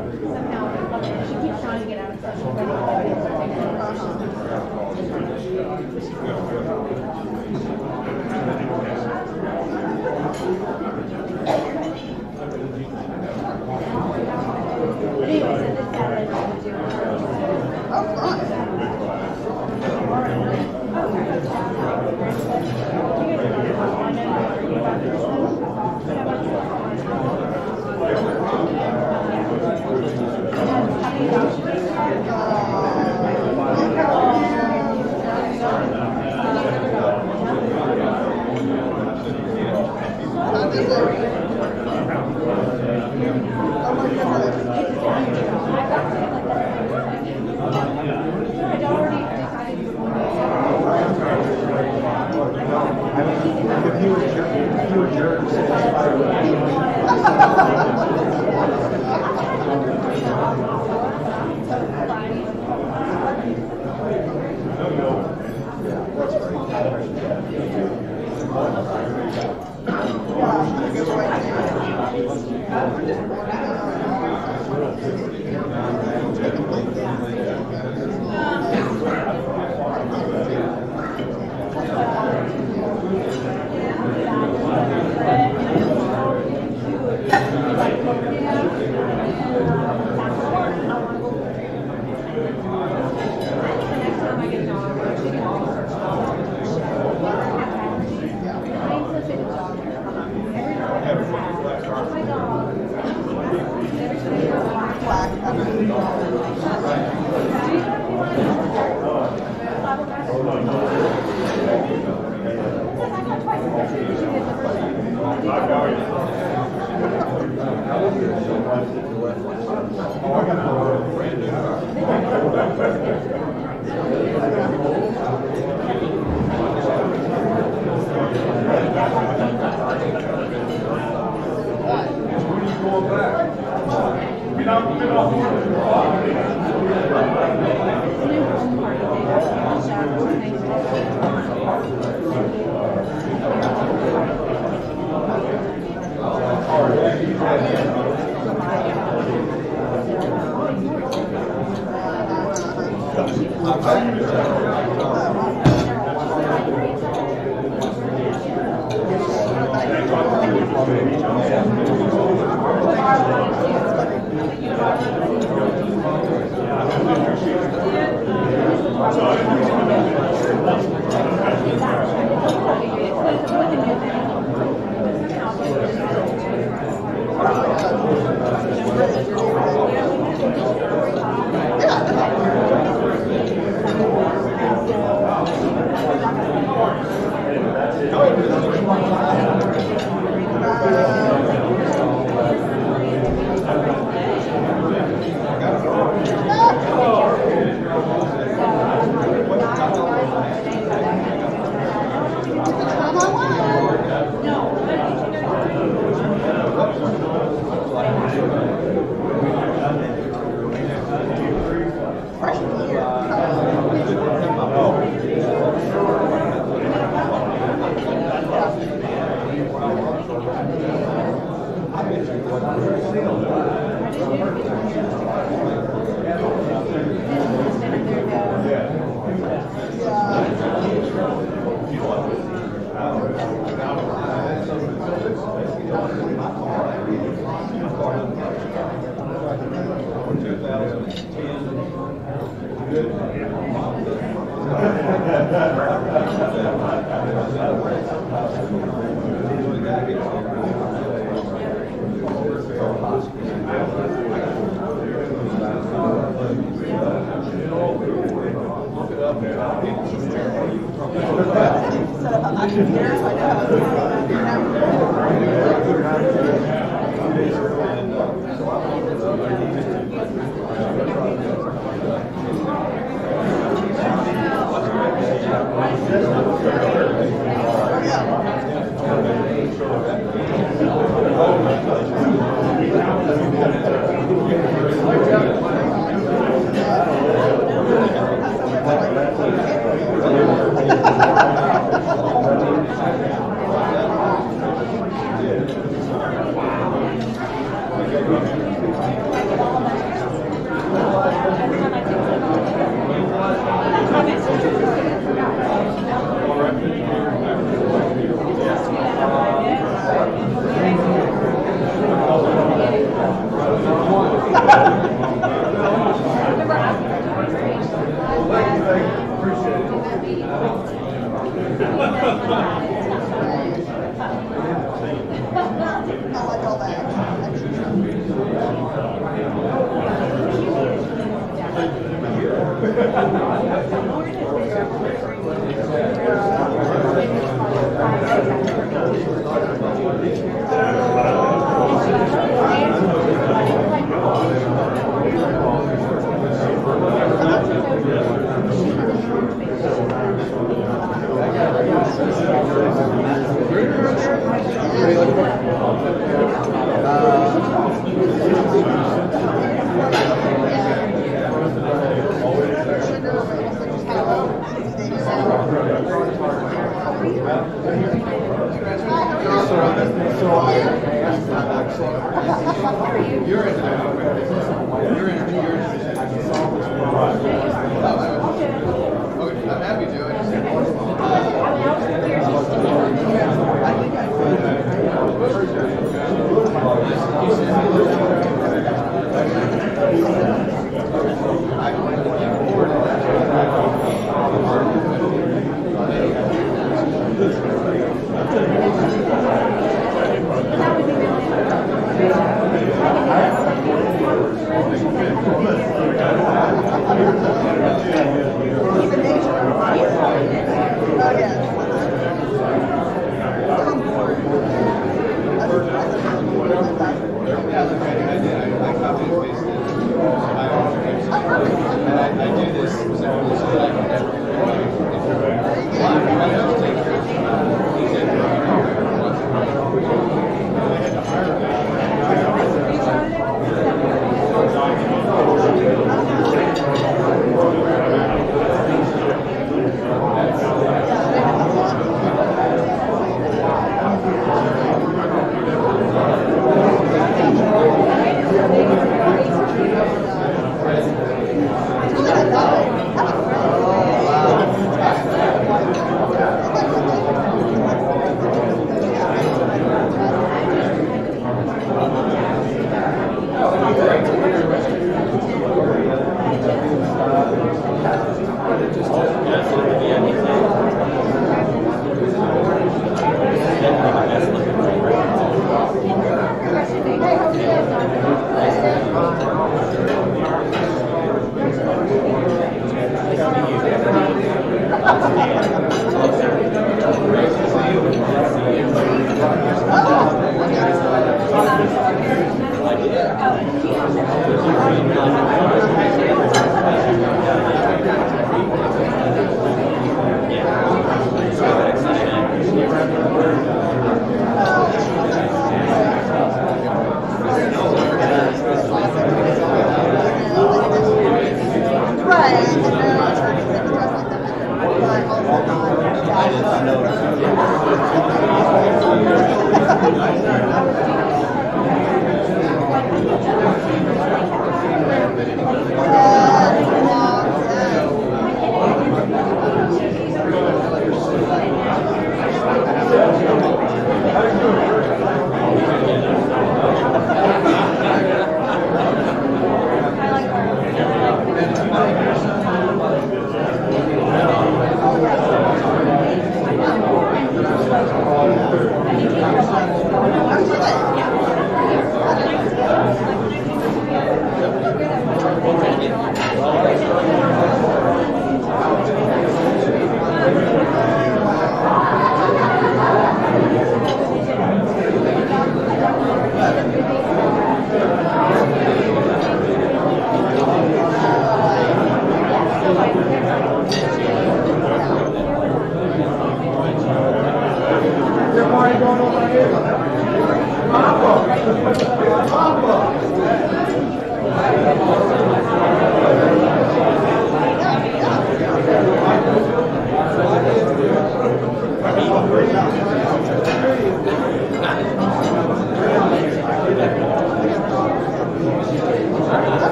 she keeps trying to get out of session.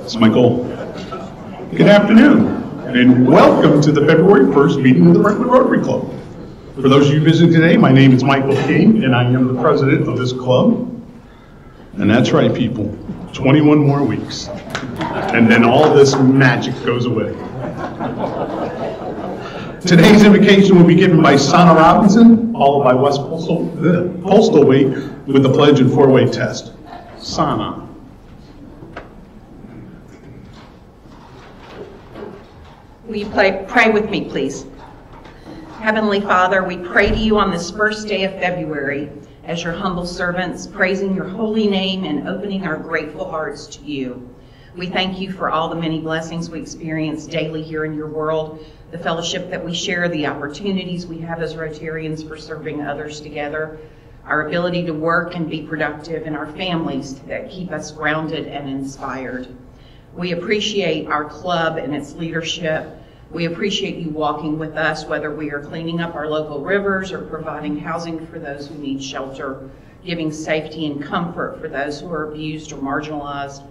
It's Michael. Good afternoon, and welcome to the February 1st meeting of the Brentwood Rotary Club. For those of you visiting today, my name is Michael King, and I am the president of this club. And that's right, people, 21 more weeks, and then all this magic goes away. Today's invocation will be given by Sana Robinson, followed by West Postal Wait with the pledge and four-way test. Sana. Will you pray with me, please? Heavenly Father, we pray to you on this first day of February as your humble servants, praising your holy name and opening our grateful hearts to you. We thank you for all the many blessings we experience daily here in your world, the fellowship that we share, the opportunities we have as Rotarians for serving others together, our ability to work and be productive, and our families that keep us grounded and inspired. We appreciate our club and its leadership. We appreciate you walking with us, whether we are cleaning up our local rivers or providing housing for those who need shelter, giving safety and comfort for those who are abused or marginalized,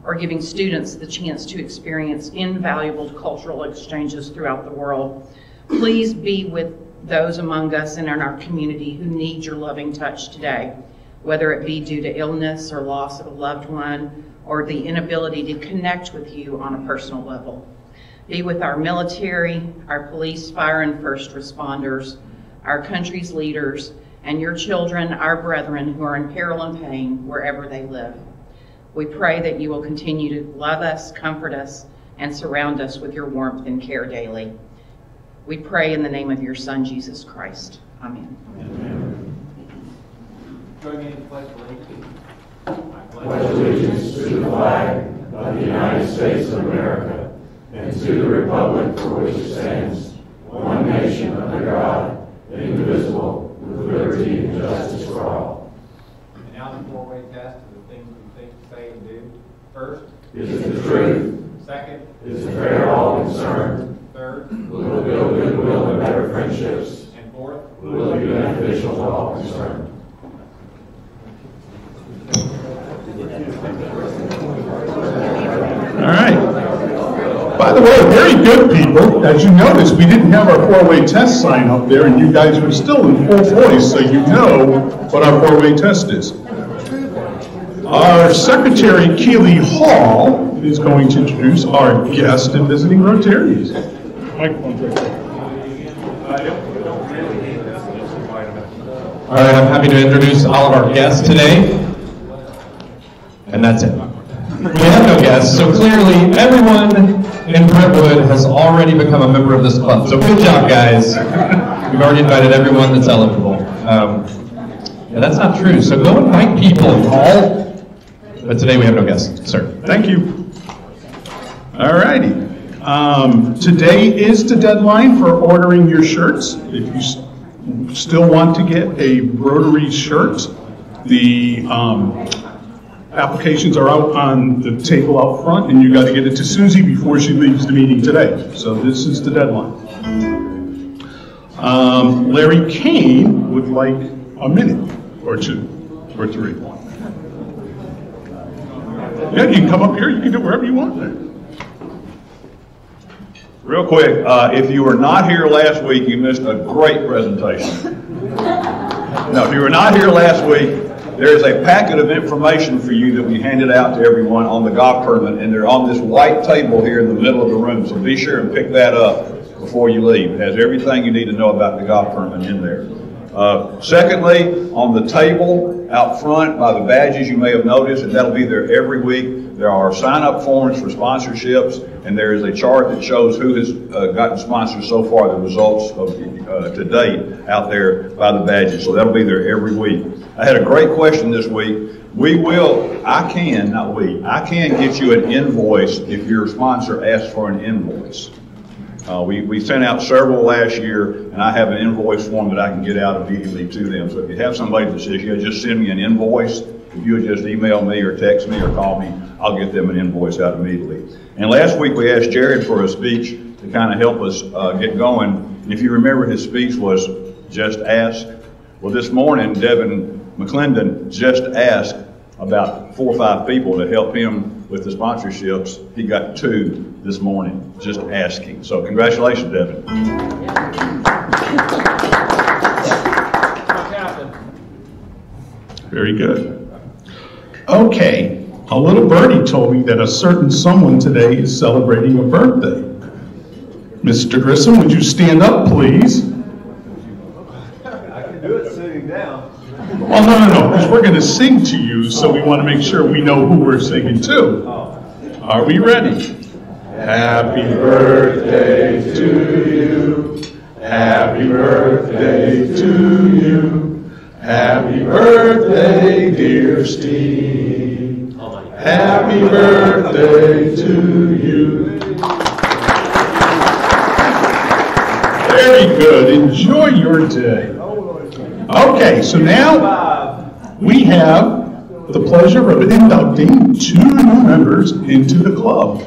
or giving students the chance to experience invaluable cultural exchanges throughout the world. Please be with those among us and in our community who need your loving touch today, whether it be due to illness or loss of a loved one, or the inability to connect with you on a personal level. Be with our military, our police, fire, and first responders, our country's leaders, and your children, our brethren who are in peril and pain wherever they live. We pray that you will continue to love us, comfort us, and surround us with your warmth and care daily. We pray in the name of your Son, Jesus Christ. Amen. Amen. Join me in the pledge of allegiance. Pledge allegiance to the flag of the United States of America and to the republic for which it stands, one nation under God, indivisible, with liberty and justice for all. And now the four-way test of the things we think, say, and do. First, is it the truth? Second, Is it fair to all concerned? third, Will it build goodwill and better friendships? and fourth. Will it be beneficial to all concerned? All right. By the way, very good, people. As you noticed, we didn't have our four-way test sign up there, and you guys were still in full voice, so you know what our four-way test is. Our Secretary, Keely Hall, is going to introduce our guest and visiting Rotarians. All right, I'm happy to introduce all of our guests today. And that's it. We have no guests, so clearly everyone in Brentwood has already become a member of this club. So good job, guys. We've already invited everyone that's eligible. Yeah, that's not true. So go invite people, all. But today we have no guests, sir. Thank you. All righty. Today is the deadline for ordering your shirts. If you still want to get a Rotary shirt, the applications are out on the table out front, and you got to get it to Susie before she leaves the meeting today. So this is the deadline. Larry Kane would like a minute or two or three. Yeah, you can come up here. You can do wherever you want there. Real quick, if you were not here last week, you missed a great presentation. Now, if you were not here last week, there is a packet of information for you that we handed out to everyone on the golf tournament, and they're on this white table here in the middle of the room, so be sure and pick that up before you leave. It has everything you need to know about the golf tournament in there. Secondly, on the table out front by the badges, you may have noticed, and that'll be there every week, there are sign-up forms for sponsorships, and there is a chart that shows who has gotten sponsors so far, the results of to date out there by the badges. So that'll be there every week. I had a great question this week. I can get you an invoice if your sponsor asks for an invoice. We sent out several last year, and I have an invoice form that I can get out immediately to them. So if you have somebody that says, yeah, just send me an invoice, if you would just email me or text me or call me, I'll get them an invoice out immediately. And last week we asked Jared for a speech to kind of help us get going. And if you remember, his speech was just ask. Well, this morning, Devin McClendon just asked about 4 or 5 people to help him with the sponsorships. He got 2 this morning, just asking. So congratulations, Devin. Very good. Okay, a little birdie told me that a certain someone today is celebrating a birthday. Mr. Grissom, would you stand up, please? I can do it sitting down. Well, no, because we're going to sing to you, so we want to make sure we know who we're singing to. Are we ready? Happy birthday to you. Happy birthday to you. Happy birthday, dear Steve. Happy birthday to you. Very good. Enjoy your day. Okay, so now we have the pleasure of inducting 2 new members into the club.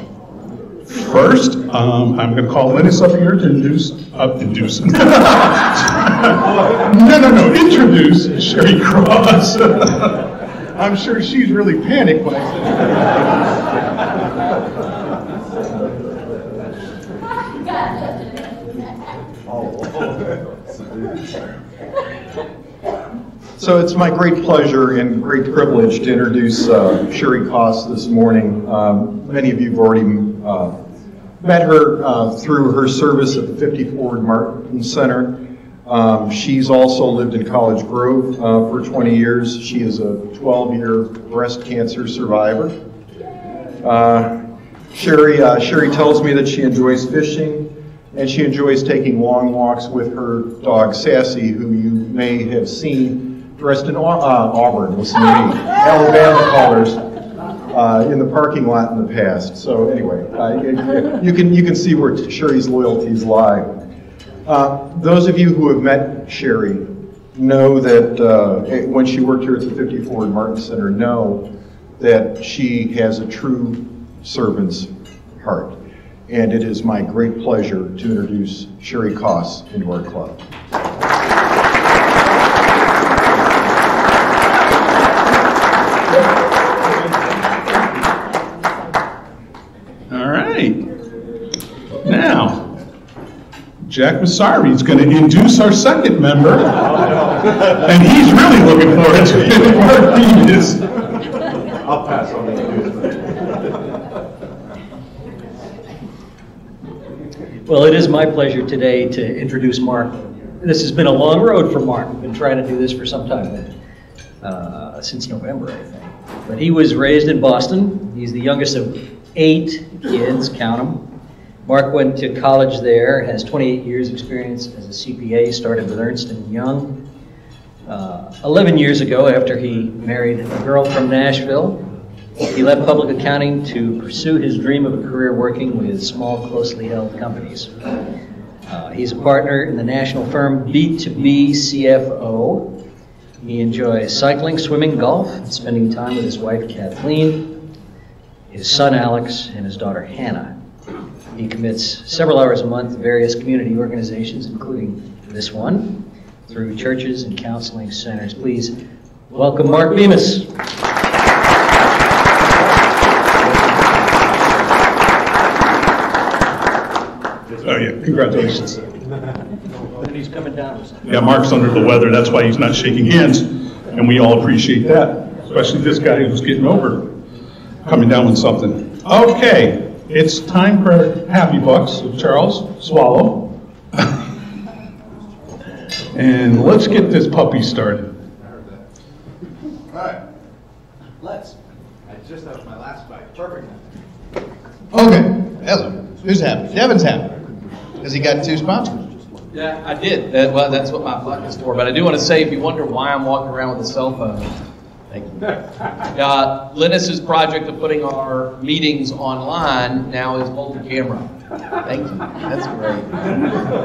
First, I'm going to call Linas up here to introduce Sherry Cross. I'm sure she's really panicked when I said So it's my great pleasure and great privilege to introduce Sherry Koss this morning. Many of you have already met her through her service at the 50 Forward Martin Center. She's also lived in College Grove for 20 years. She is a 12-year breast cancer survivor. Sherry tells me that she enjoys fishing and she enjoys taking long walks with her dog Sassy, who you may have seen dressed in Auburn, listen to me, Alabama colors in the parking lot in the past. So anyway, you can see where Sherry's loyalties lie. Those of you who have met Sherry know that when she worked here at the 50 Forward Martin Center know that she has a true servant's heart. And it is my great pleasure to introduce Sherry Koss into our club. All right. Now, Jack Massari is going to introduce our second member. And he's really looking forward to it. Mark Linas. I'll pass on the Well, it is my pleasure today to introduce Mark. This has been a long road for Mark. We've been trying to do this for some time, since November, I think. But he was raised in Boston. He's the youngest of 8 kids, count them. Mark went to college there, has 28 years experience as a CPA, started with Ernst & Young. 11 years ago, after he married a girl from Nashville, he left public accounting to pursue his dream of a career working with small, closely held companies. He's a partner in the national firm B2B CFO. He enjoys cycling, swimming, golf, and spending time with his wife, Kathleen, his son, Alex, and his daughter, Hannah. He commits several hours a month to various community organizations, including this one, through churches and counseling centers. Please welcome Mark Linas. Oh yeah, congratulations. And he's coming down. Yeah, Mark's under the weather, that's why he's not shaking hands, and we all appreciate that, especially this guy who's getting over coming down with something. Okay, it's time for Happy Bucks, so Charles, swallow. And let's get this puppy started. All right, let's. I just had my last bite. Perfect. Okay, hello. Who's happy? Devin's happy. Has he got 2 sponsors? Yeah, I did. Well, that's what my buck is for. But I do want to say, if you wonder why I'm walking around with a cell phone, thank you. Linus's project of putting our meetings online now is multi-camera. Thank you. That's great.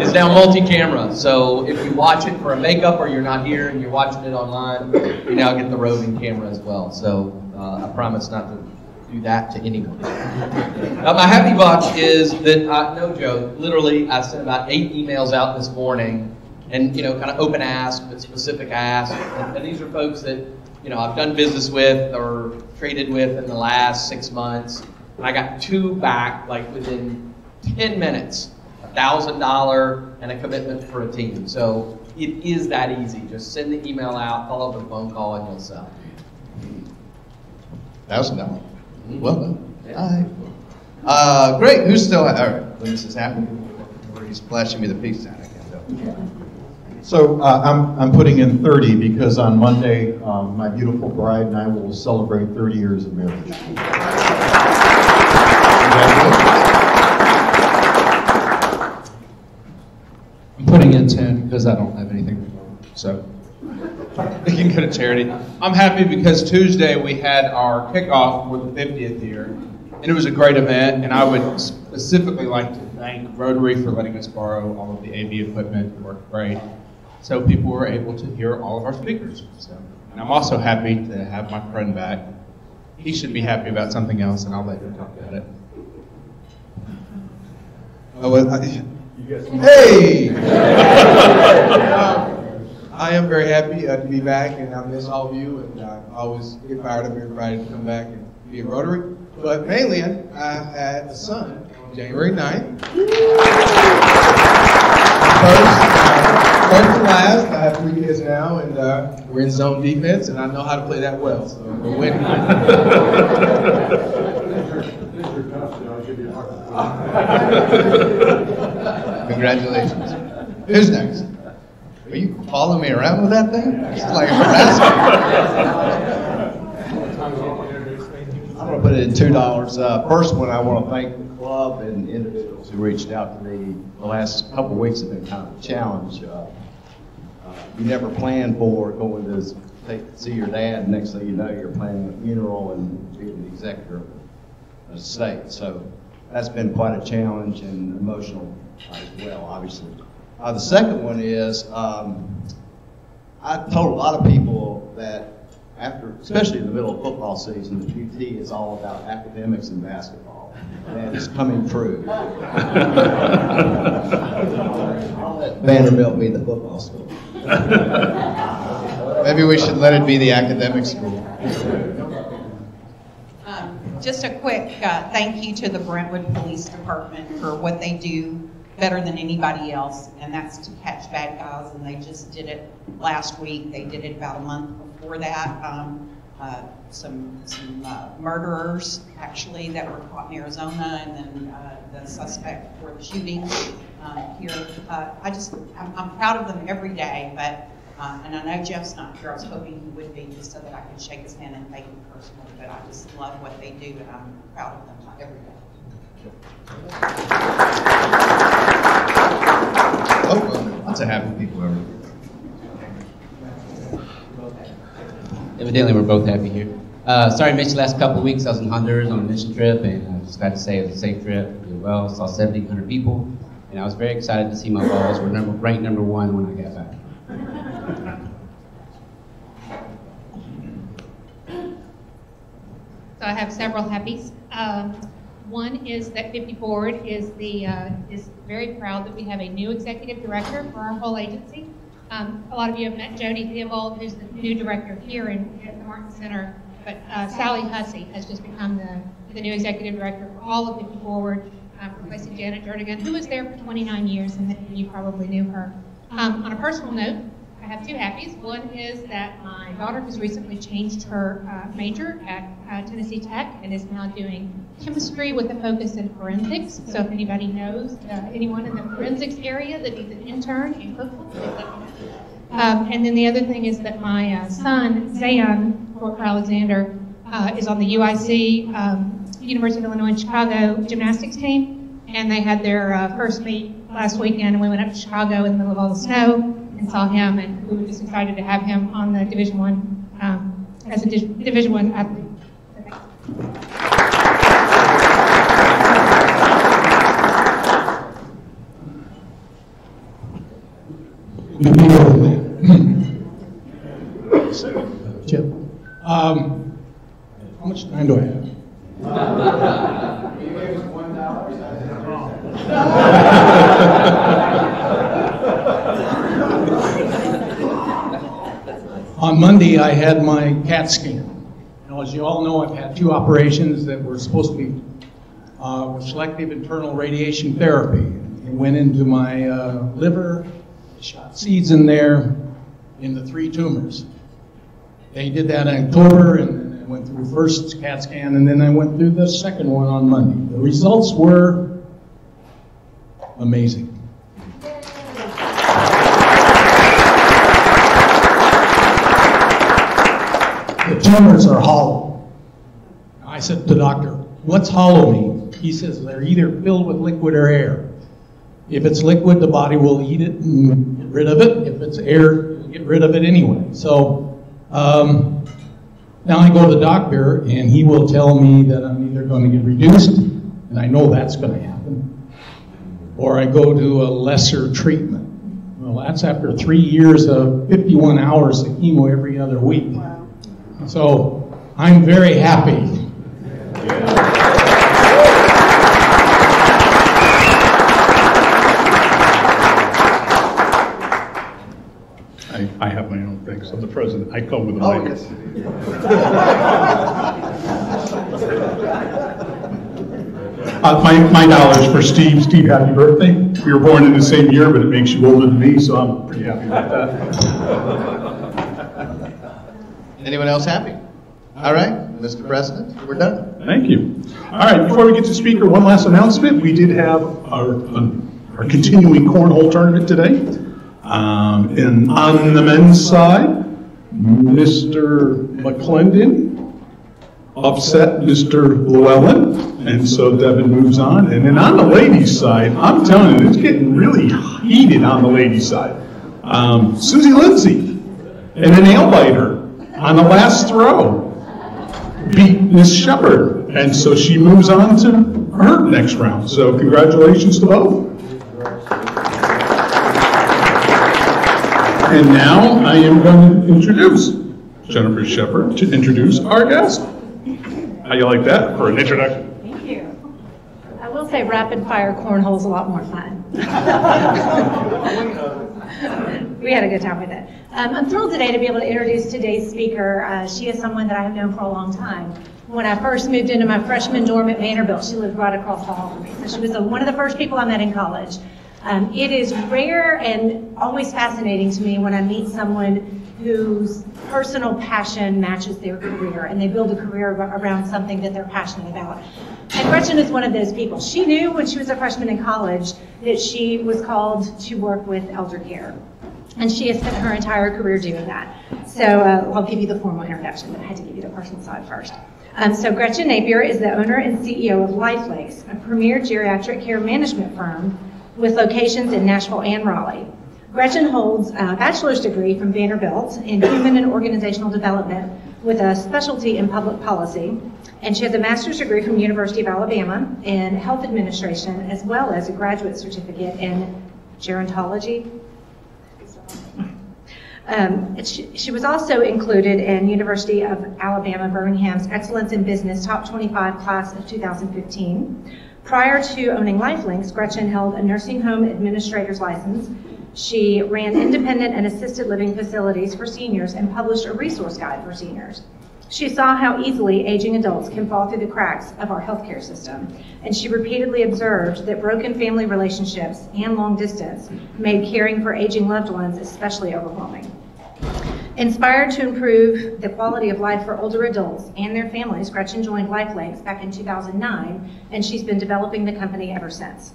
It's now multi-camera. So if you watch it for a makeup or you're not here and you're watching it online, you now get the roving camera as well. So I promise not to do that to anyone. My happy box is that, no joke, literally I sent about 8 emails out this morning, and kind of open ask, but specific ask, and these are folks that I've done business with or traded with in the last 6 months, and I got 2 back like within 10 minutes, $1,000 and a commitment for a team. So it is that easy. Just send the email out, follow up with a phone call, and you'll sell. $1,000. Well done. All right. Great. Who's still? All right. Linas is happy. Or he's flashing me the peace sign. I can't tell. So I'm putting in 30 because on Monday, my beautiful bride and I will celebrate 30 years of marriage. I'm putting in 10 because I don't have anything to do. So we can go to charity. I'm happy because Tuesday we had our kickoff for the 50th year, and it was a great event, and I would specifically like to thank Rotary for letting us borrow all of the AV equipment. It worked great. So people were able to hear all of our speakers. And I'm also happy to have my friend back. He should be happy about something else, and I'll let him talk about it. Hey! I am very happy to be back, and I miss all of you, and I always get fired up everybody to come back and be a Rotary. But mainly, I had a son on January 9th. First and last, I have 3 kids now, and we're in zone defense, and I know how to play that well, so we're winning. Congratulations. Who's next? Are you following me around with that thing? It's like harassment. I'm going to put it in $2. First one, I want to thank the club and individuals who reached out to me. The last couple of weeks have been kind of a challenge. You never plan for going to see your dad, and next thing you know, you're planning a funeral and being the executive of the estate. So that's been quite a challenge and emotional as well, obviously. The second one is, I told a lot of people that after, especially in the middle of football season, the QT is all about academics and basketball. And it's coming true. I'll let Vanderbilt be the football school. Maybe we should let it be the academic school. Just a quick thank you to the Brentwood Police Department for what they do better than anybody else, and that's to catch bad guys, and they just did it last week. They did it about a month before that. Some murderers, actually, that were caught in Arizona, and then the suspect for the shooting here. I'm proud of them every day, but and I know Jeff's not here. I was hoping he would be, just so that I could shake his hand and thank him personally, but I just love what they do, and I'm proud of them every day. Oh, well, lots of happy people over here. Evidently, we're both happy here. Sorry I missed the last couple of weeks. I was in Honduras on a mission trip, and I just got to say it was a safe trip. Did well. Saw 1,700 people, and I was very excited to see my balls were ranked number 1 when I got back. So I have several happies. One is that 50 Forward is very proud that we have a new executive director for our whole agency. A lot of you have met Jody Theobald, who's the new director here at the Martin Center, but Sally Hussey has just become the new executive director for all of 50 Forward, replacing Janet Jernigan, who was there for 29 years, and you probably knew her. On a personal note, I have 2 happies. One is that my daughter has recently changed her major at Tennessee Tech and is now doing chemistry with a focus in forensics. So if anybody knows anyone in the forensics area that needs an intern in Kirkland, please let me know. And then the other thing is that my son, Zayon Alexander, is on the UIC, University of Illinois in Chicago gymnastics team. And they had their first meet last weekend, and we went up to Chicago in the middle of all the snow and saw him, and we were just excited to have him on the Division I as a Division I athlete. Chip, how much time do I have? On Monday, I had my CAT scan. Now, as you all know, I've had 2 operations that were supposed to be selective internal radiation therapy. It went into my liver, shot seeds in there, into 3 tumors. They did that in October, and then I went through the first CAT scan, and then I went through the second one on Monday. The results were amazing. The tumors are hollow. I said to the doctor, what's hollow mean? He says they're either filled with liquid or air. If it's liquid, the body will eat it and get rid of it. If it's air, it'll get rid of it anyway. So now I go to the doctor, and he will tell me that I'm either going to get reduced, and I know that's going to happen, or I go to a lesser treatment. Well, that's after 3 years of 51 hours of chemo every other week. Wow. So I'm very happy. I have my own thing, so the president, I come with a Oh, mic. yes. My $1 for Steve. Steve, happy birthday. We were born in the same year, but it makes you older than me, so I'm pretty happy about that. Anyone else happy? All right, Mr. President, we're done. Thank you. All right, before we get to speaker, one last announcement. We did have our continuing cornhole tournament today. And on the men's side, Mr. McClendon upset Mr. Llewellyn, and so Devin moves on. And then on the ladies' side, I'm telling you, it's getting really heated on the ladies' side. Susie Lindsay and a nail biter on the last throw beat Miss Shepard, and so she moves on to her next round. So congratulations to both. And now I am going to introduce Jennifer Shepard to introduce our guest. How you like that for an introduction? Thank you. I will say rapid fire cornhole is a lot more fun. We had a good time with it. I'm thrilled today to be able to introduce today's speaker. She is someone that I have known for a long time. When I first moved into my freshman dorm at Vanderbilt, she lived right across the hall from me. So she was one of the first people I met in college. It is rare and always fascinating to me when I meet someone whose personal passion matches their career, and they build a career around something that they're passionate about. And Gretchen is one of those people. She knew when she was a freshman in college that she was called to work with elder care. And she has spent her entire career doing that. So I'll give you the formal introduction, but I had to give you the personal side first. So Gretchen Napier is the owner and CEO of LifeLakes, a premier geriatric care management firm with locations in Nashville and Raleigh. Gretchen holds a bachelor's degree from Vanderbilt in human and organizational development with a specialty in public policy, and she has a master's degree from the University of Alabama in health administration, as well as a graduate certificate in gerontology. She was also included in University of Alabama Birmingham's Excellence in Business Top 25 class of 2015. Prior to owning LifeLinks, Gretchen held a nursing home administrator's license. She ran independent and assisted living facilities for seniors and published a resource guide for seniors. She saw how easily aging adults can fall through the cracks of our healthcare system, and she repeatedly observed that broken family relationships and long distance made caring for aging loved ones especially overwhelming. Inspired to improve the quality of life for older adults and their families, Gretchen joined LifeLinks back in 2009, and she's been developing the company ever since.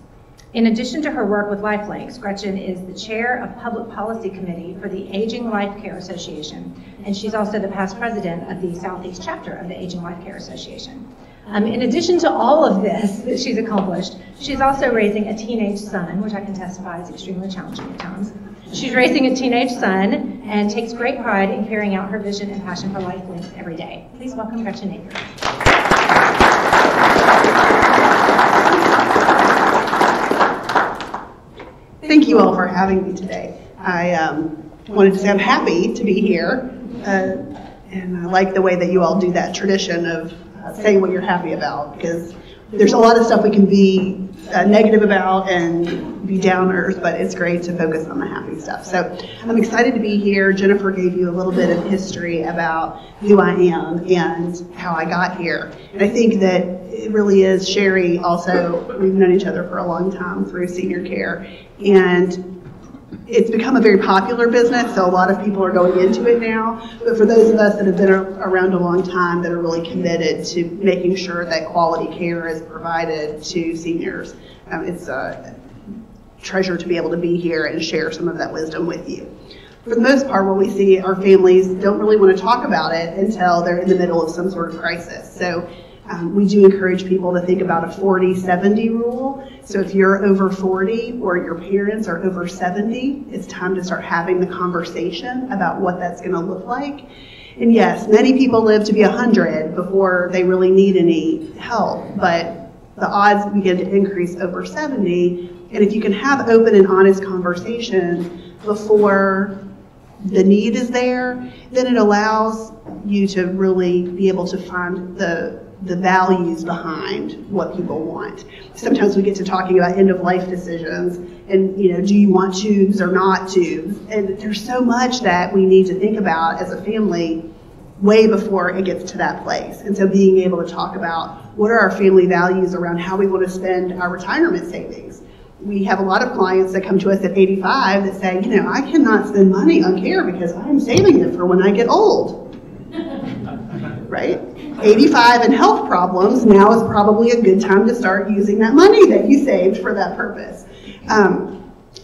In addition to her work with LifeLinks, Gretchen is the chair of Public Policy Committee for the Aging Life Care Association, and she's also the past president of the Southeast chapter of the Aging Life Care Association. In addition to all of this that she's accomplished, she's also raising a teenage son, which I can testify is extremely challenging at times. She's raising a teenage son and takes great pride in carrying out her vision and passion for LifeLinks every day. Please welcome Gretchen Napier. Thank you all for having me today. I wanted to say I'm happy to be here, and I like the way that you all do that tradition of saying what you're happy about, because there's a lot of stuff we can be negative about and be downers, but it's great to focus on the happy stuff. So I'm excited to be here. Jennifer gave you a little bit of history about who I am and how I got here. And I think that it really is, Sherry also, we've known each other for a long time through senior care. And it's become a very popular business, so a lot of people are going into it now. But for those of us that have been around a long time that are really committed to making sure that quality care is provided to seniors, it's a treasure to be able to be here and share some of that wisdom with you. For the most part, what we see, our families don't really want to talk about it until they're in the middle of some sort of crisis. So we do encourage people to think about a 40-70 rule. So if you're over 40 or your parents are over 70, it's time to start having the conversation about what that's going to look like. And yes, many people live to be 100 before they really need any help, but the odds begin to increase over 70. And if you can have open and honest conversations before the need is there, then it allows you to really be able to find the values behind what people want. Sometimes we get to talking about end-of-life decisions and, do you want tubes or not tubes? And there's so much that we need to think about as a family way before it gets to that place. And so being able to talk about what are our family values around how we want to spend our retirement savings. We have a lot of clients that come to us at 85 that say, I cannot spend money on care because I'm saving it for when I get old. Right? 85 and health problems, now is probably a good time to start using that money that you saved for that purpose.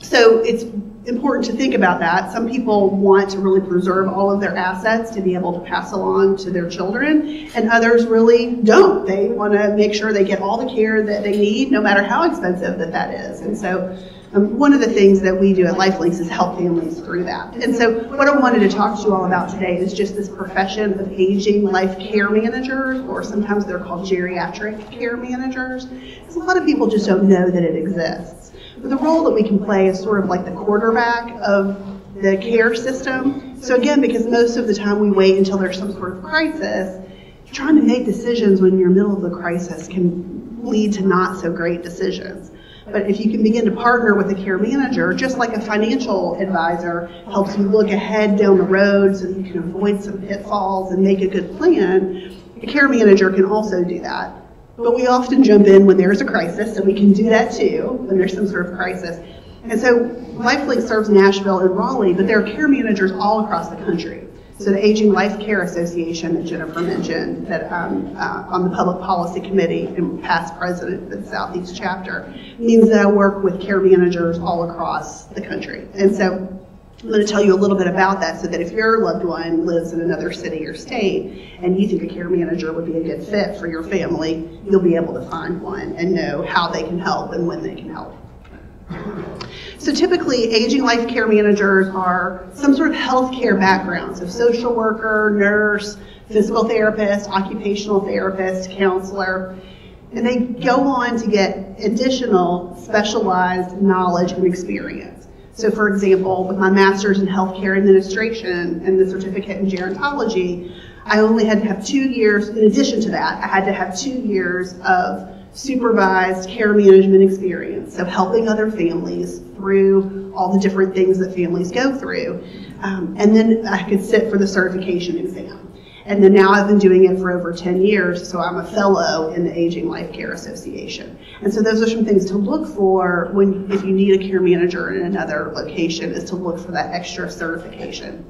So it's important to think about that. Some people want to really preserve all of their assets to be able to pass along to their children, and others really don't. They want to make sure they get all the care that they need, no matter how expensive that is. And so one of the things that we do at LifeLinks is help families through that. And so what I wanted to talk to you all about today is just this profession of aging life care managers, or sometimes they're called geriatric care managers, because a lot of people just don't know that it exists. But the role that we can play is sort of like the quarterback of the care system. So again, because most of the time we wait until there's some sort of crisis, trying to make decisions when you're in the middle of the crisis can lead to not so great decisions. But if you can begin to partner with a care manager, just like a financial advisor helps you look ahead down the road so that you can avoid some pitfalls and make a good plan, a care manager can also do that. But we often jump in when there's a crisis, so we can do that too, when there's some sort of crisis. And so LifeLink serves Nashville and Raleigh, but there are care managers all across the country. So the Aging Life Care Association that Jennifer mentioned, that on the Public Policy Committee and past president of the Southeast chapter, means that I work with care managers all across the country. And so I'm going to tell you a little bit about that so that if your loved one lives in another city or state and you think a care manager would be a good fit for your family, you'll be able to find one and know how they can help and when they can help. So typically, aging life care managers are some sort of healthcare background, so social worker, nurse, physical therapist, occupational therapist, counselor, and they go on to get additional specialized knowledge and experience. So for example, with my master's in healthcare administration and the certificate in gerontology, I only had to have 2 years, in addition to that, I had to have 2 years of supervised care management experience, so helping other families through all the different things that families go through. And then I could sit for the certification exam. And then now I've been doing it for over 10 years, so I'm a fellow in the Aging Life Care Association. And so those are some things to look for if you need a care manager in another location, is to look for that extra certification.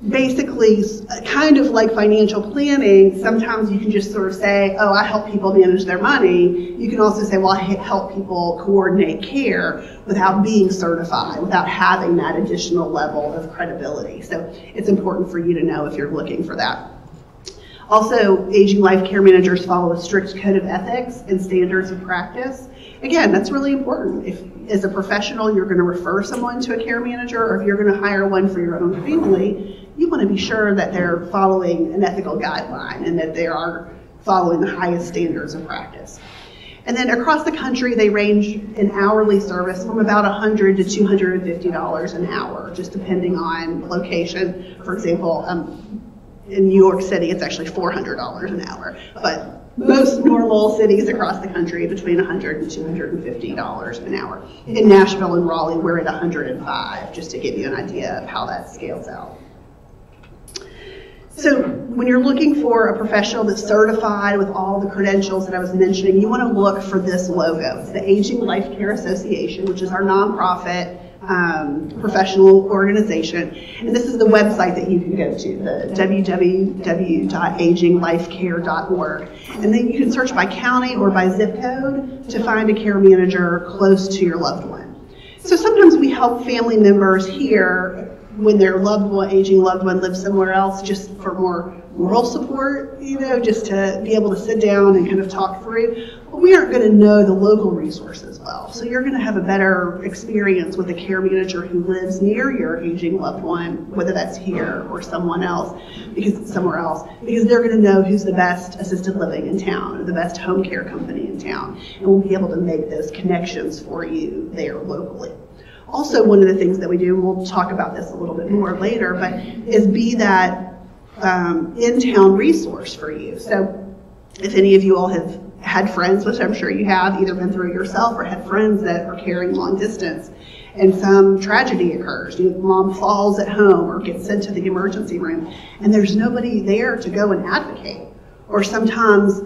Basically, kind of like financial planning, sometimes you can just sort of say, oh, I help people manage their money. You can also say, well, I help people coordinate care without being certified, without having that additional level of credibility. So it's important for you to know if you're looking for that. Also, aging life care managers follow a strict code of ethics and standards of practice. Again, that's really important. If, as a professional, you're going to refer someone to a care manager, or if you're going to hire one for your own family, you want to be sure that they're following an ethical guideline and that they are following the highest standards of practice. And then across the country, they range in hourly service from about $100 to $250 an hour, just depending on location. For example, in New York City, it's actually $400 an hour. But most normal cities across the country, between $100 and $250 an hour. In Nashville and Raleigh, we're at $105, just to give you an idea of how that scales out. So when you're looking for a professional that's certified with all the credentials that I was mentioning, you want to look for this logo. It's the Aging Life Care Association, which is our nonprofit professional organization. And this is the website that you can go to, the www.aginglifecare.org. And then you can search by county or by zip code to find a care manager close to your loved one. So sometimes we help family members here when their aging loved one lives somewhere else, just for more moral support, just to be able to sit down and kind of talk through. But we aren't going to know the local resources well. So you're going to have a better experience with a care manager who lives near your aging loved one, whether that's here or somewhere else, because they're going to know who's the best assisted living in town or the best home care company in town, and will be able to make those connections for you there locally. Also, one of the things that we do, and we'll talk about this a little bit more later, but is be that in-town resource for you. So if any of you all have had friends, which I'm sure you have, either been through it yourself or had friends that are caring long distance, and some tragedy occurs, mom falls at home or gets sent to the emergency room, and there's nobody there to go and advocate. Or sometimes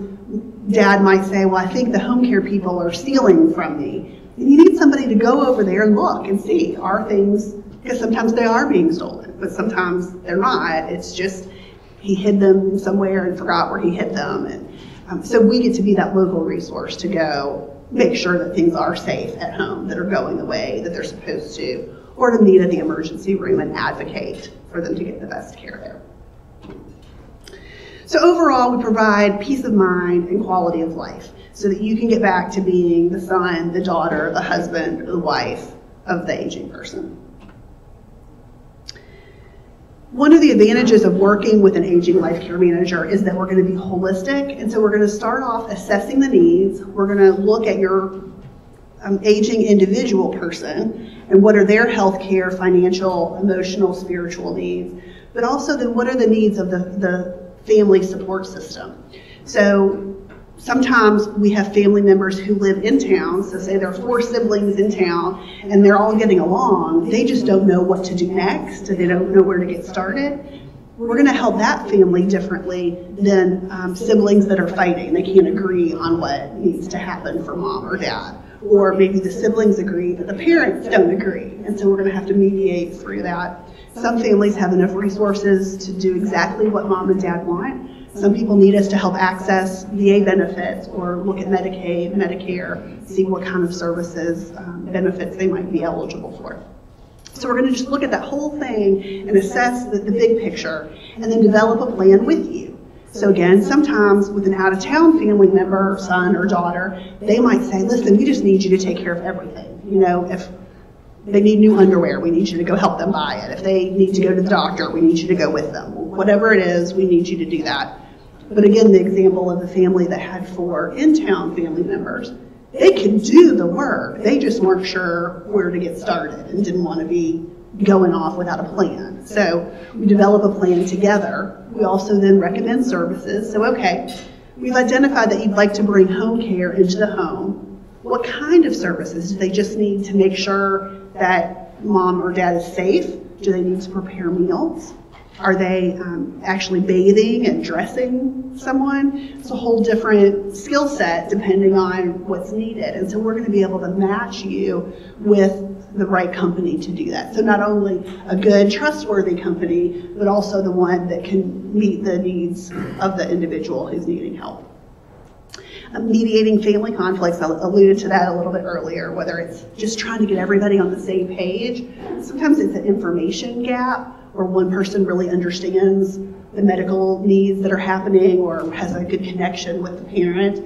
dad might say, well, I think the home care people are stealing from me. And you need somebody to go over there and look and see, are things, because sometimes they are being stolen, but sometimes they're not. It's just he hid them somewhere and forgot where he hid them. And so we get to be that local resource to go make sure that things are safe at home, that are going the way that they're supposed to, or to meet at the emergency room and advocate for them to get the best care there. So overall, we provide peace of mind and quality of life, so that you can get back to being the son, the daughter, the husband, or the wife of the aging person. One of the advantages of working with an aging life care manager is that we're going to be holistic, and so we're going to start off assessing the needs. We're going to look at your aging individual person and what are their health care, financial, emotional, spiritual needs, but also then what are the needs of the family support system. So sometimes we have family members who live in town, so say there are 4 siblings in town and they're all getting along, they just don't know what to do next, they don't know where to get started. We're going to help that family differently than siblings that are fighting. They can't agree on what needs to happen for mom or dad. Or maybe the siblings agree, but the parents don't agree, and so we're going to have to mediate through that. Some families have enough resources to do exactly what mom and dad want. Some people need us to help access VA benefits or look at Medicaid, Medicare, see what kind of services, benefits they might be eligible for. So we're going to just look at that whole thing and assess the big picture and then develop a plan with you. So again, sometimes with an out-of-town family member, son or daughter, they might say, listen, we just need you to take care of everything. If they need new underwear, we need you to go help them buy it. If they need to go to the doctor, we need you to go with them. Whatever it is, we need you to do that. But again, the example of the family that had 4 in-town family members, they could do the work. They just weren't sure where to get started and didn't want to be going off without a plan. So we develop a plan together. We also then recommend services. So, okay, we've identified that you'd like to bring home care into the home. What kind of services? Do they just need to make sure that mom or dad is safe? Do they need to prepare meals? Are they actually bathing and dressing someone? It's a whole different skill set depending on what's needed. And so we're going to be able to match you with the right company to do that. So not only a good, trustworthy company, but also the one that can meet the needs of the individual who's needing help. Mediating family conflicts, I alluded to that a little bit earlier, whether it's just trying to get everybody on the same page. Sometimes it's an information gap, where one person really understands the medical needs that are happening or has a good connection with the parent.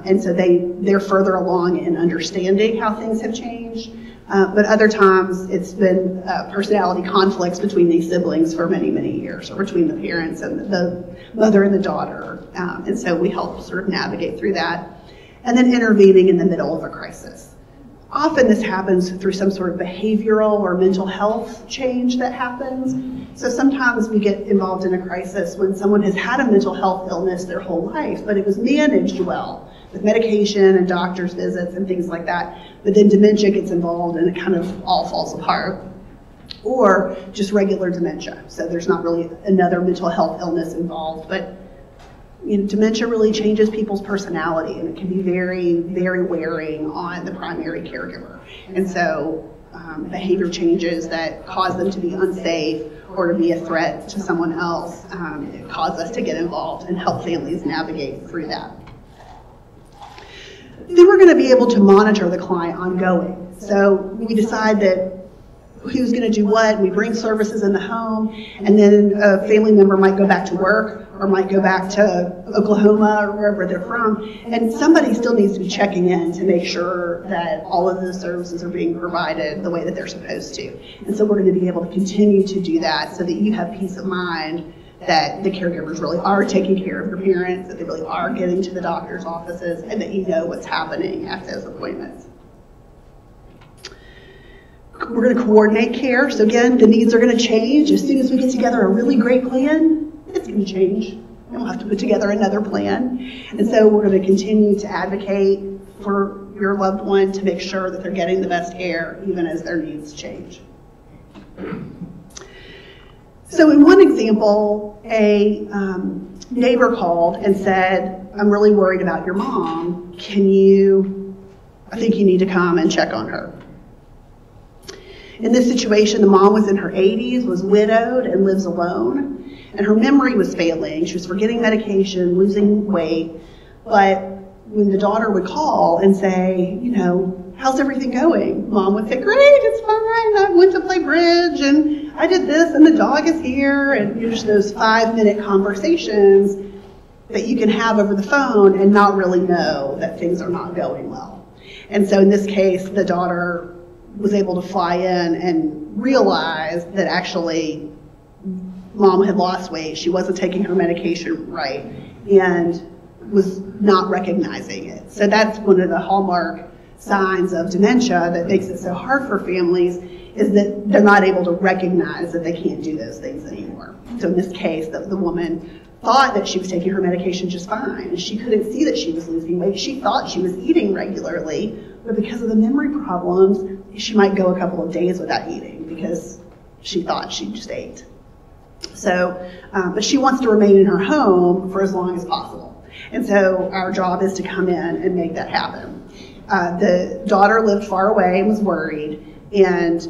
And so they're further along in understanding how things have changed. But other times it's been personality conflicts between these siblings for many, many years, or between the parents and the mother and the daughter. And so we help sort of navigate through that. And then intervening in the middle of a crisis. Often this happens through some sort of behavioral or mental health change that happens. So sometimes we get involved in a crisis when someone has had a mental health illness their whole life, but it was managed well with medication and doctor's visits and things like that. But then dementia gets involved and it kind of all falls apart. Or just regular dementia. So there's not really another mental health illness involved. But dementia really changes people's personality, and it can be very, very wearing on the primary caregiver. And so behavior changes that cause them to be unsafe or to be a threat to someone else cause us to get involved and help families navigate through that. Then we're going to be able to monitor the client ongoing. So we decide that who's going to do what. We bring services in the home, and then a family member might go back to work or might go back to Oklahoma or wherever they're from, and somebody still needs to be checking in to make sure that all of those services are being provided the way that they're supposed to. And so we're going to be able to continue to do that so that you have peace of mind that the caregivers really are taking care of your parents, that they really are getting to the doctor's offices, and that you know what's happening at those appointments. We're going to coordinate care. So again, the needs are going to change. As soon as we get together a really great plan, it's going to change. And we'll have to put together another plan. And so we're going to continue to advocate for your loved one to make sure that they're getting the best care even as their needs change. So in one example, a neighbor called and said, I'm really worried about your mom. I think you need to come and check on her. In this situation, the mom was in her 80s, was widowed, and lives alone. And her memory was failing. She was forgetting medication, losing weight. But when the daughter would call and say, how's everything going? Mom would say, great, it's fine. I went to play bridge, and I did this, and the dog is here. And just those 5-minute conversations that you can have over the phone and not really know that things are not going well. And so in this case, the daughter was able to fly in and realize that actually mom had lost weight, she wasn't taking her medication right, and was not recognizing it. So that's one of the hallmark signs of dementia that makes it so hard for families, is that they're not able to recognize that they can't do those things anymore. So in this case, the woman thought that she was taking her medication just fine, and she couldn't see that she was losing weight. She thought she was eating regularly, but because of the memory problems, she might go a couple of days without eating because she thought she just ate. So, but she wants to remain in her home for as long as possible. And so our job is to come in and make that happen. The daughter lived far away and was worried, and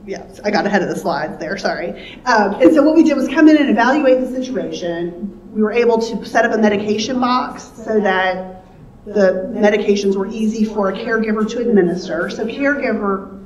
yes, I got ahead of the slides there, sorry. And so what we did was come in and evaluate the situation. We were able to set up a medication box so that the medications were easy for a caregiver to administer. So caregiver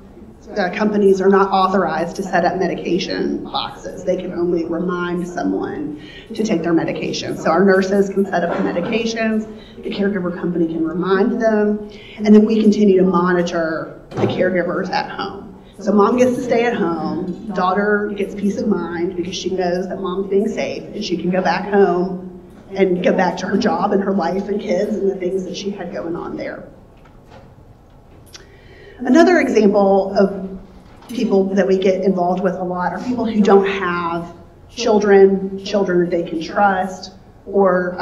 companies are not authorized to set up medication boxes. They can only remind someone to take their medication. So our nurses can set up the medications, the caregiver company can remind them, and then we continue to monitor the caregivers at home. So mom gets to stay at home, daughter gets peace of mind because she knows that mom's being safe, and she can go back home and go back to her job and her life and kids and the things that she had going on there. Another example of people that we get involved with a lot are people who don't have children that they can trust, or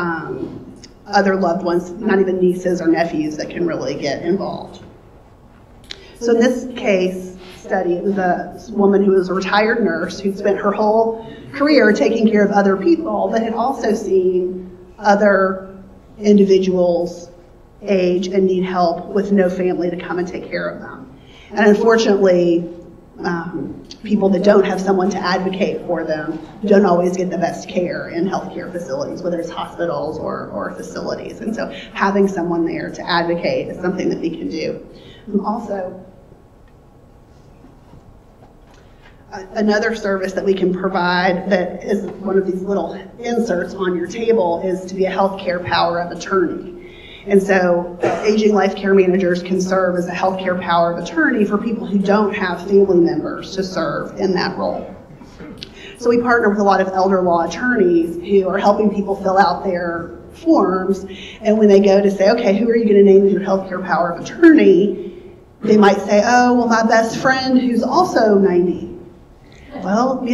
other loved ones, not even nieces or nephews that can really get involved. So in this case study, it was a woman who was a retired nurse who spent her whole career taking care of other people, but had also seen other individuals age and need help with no family to come and take care of them. And unfortunately, people that don't have someone to advocate for them don't always get the best care in healthcare facilities, whether it's hospitals or facilities. And so having someone there to advocate is something that we can do. Also, another service that we can provide that is one of these little inserts on your table is to be a healthcare power of attorney. And so aging life care managers can serve as a healthcare power of attorney for people who don't have family members to serve in that role. So we partner with a lot of elder law attorneys who are helping people fill out their forms, and when they go to say, okay, who are you going to name as your healthcare power of attorney, they might say, oh, well, my best friend who's also 90. Well,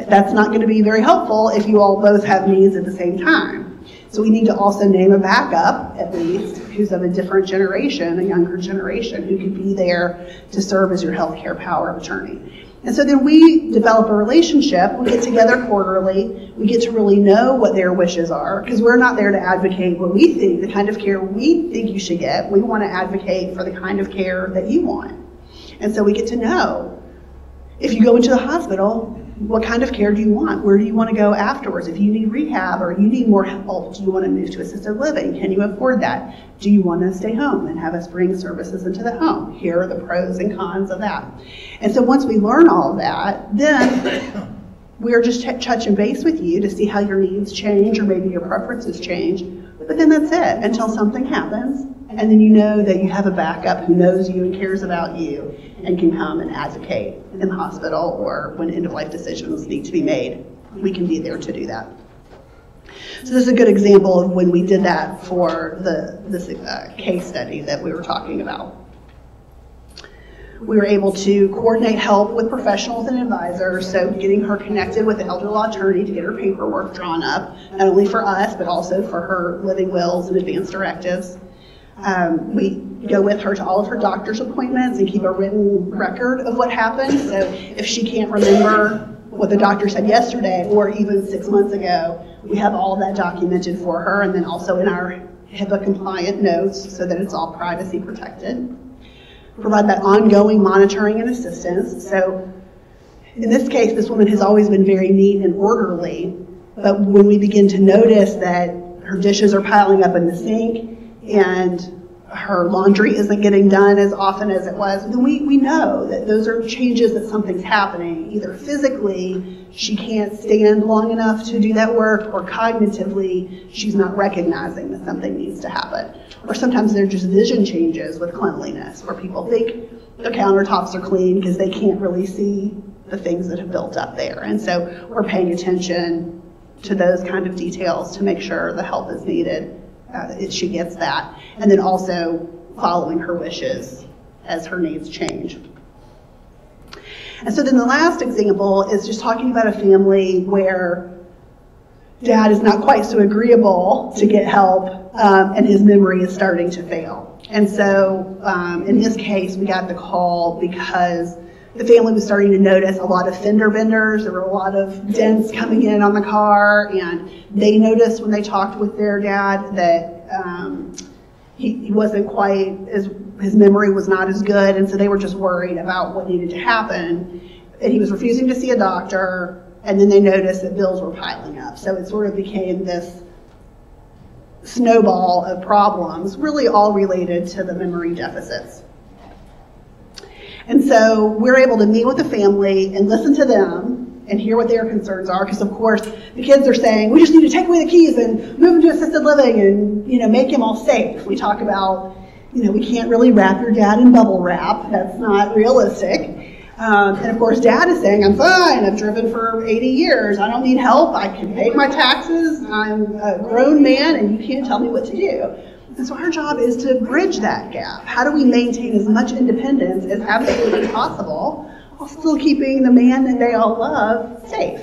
that's not going to be very helpful if you all both have needs at the same time. So we need to also name a backup, at least, who's of a different generation, a younger generation, who could be there to serve as your healthcare power of attorney. And so then we develop a relationship. We get together quarterly. We get to really know what their wishes are, because we're not there to advocate what we think, the kind of care we think you should get. We want to advocate for the kind of care that you want. And so we get to know, if you go into the hospital, what kind of care do you want? Where do you want to go afterwards? If you need rehab or you need more help, do you want to move to assisted living? Can you afford that? Do you want to stay home and have us bring services into the home? Here are the pros and cons of that. And so once we learn all of that, then we're just touching base with you to see how your needs change or maybe your preferences change. But then that's it until something happens. And then you know that you have a backup who knows you and cares about you and can come and advocate in the hospital or when end-of-life decisions need to be made. We can be there to do that. So this is a good example of when we did that for this case study that we were talking about. We were able to coordinate help with professionals and advisors, so getting her connected with the elder law attorney to get her paperwork drawn up, not only for us, but also for her living wills and advance directives. We go with her to all of her doctor's appointments and keep a written record of what happened. So if she can't remember what the doctor said yesterday or even 6 months ago, we have all of that documented for her, and then also in our HIPAA compliant notes so that it's all privacy protected. Provide that ongoing monitoring and assistance. So in this case, this woman has always been very neat and orderly, but when we begin to notice that her dishes are piling up in the sink and her laundry isn't getting done as often as it was, then we know that those are changes that something's happening. Either physically, she can't stand long enough to do that work, or cognitively, she's not recognizing that something needs to happen. Or sometimes they're just vision changes with cleanliness, where people think their countertops are clean because they can't really see the things that have built up there. And so we're paying attention to those kind of details to make sure the help is needed. She gets that, and then also following her wishes as her needs change. And so then the last example is just talking about a family where dad is not quite so agreeable to get help, and his memory is starting to fail. And so in this case, we got the call because the family was starting to notice a lot of fender benders. There were a lot of dents coming in on the car, and they noticed when they talked with their dad that he wasn't quite his memory was not as good, and so they were just worried about what needed to happen. And he was refusing to see a doctor, and then they noticed that bills were piling up. So it sort of became this snowball of problems, really all related to the memory deficits. And so we're able to meet with the family and listen to them and hear what their concerns are, because of course the kids are saying, we just need to take away the keys and move him to assisted living and make him all safe. We talk about, we can't really wrap your dad in bubble wrap. That's not realistic. And of course dad is saying, I'm fine, I've driven for 80 years, I don't need help, I can pay my taxes, I'm a grown man and you can't tell me what to do. And so our job is to bridge that gap. How do we maintain as much independence as absolutely possible while still keeping the man that they all love safe?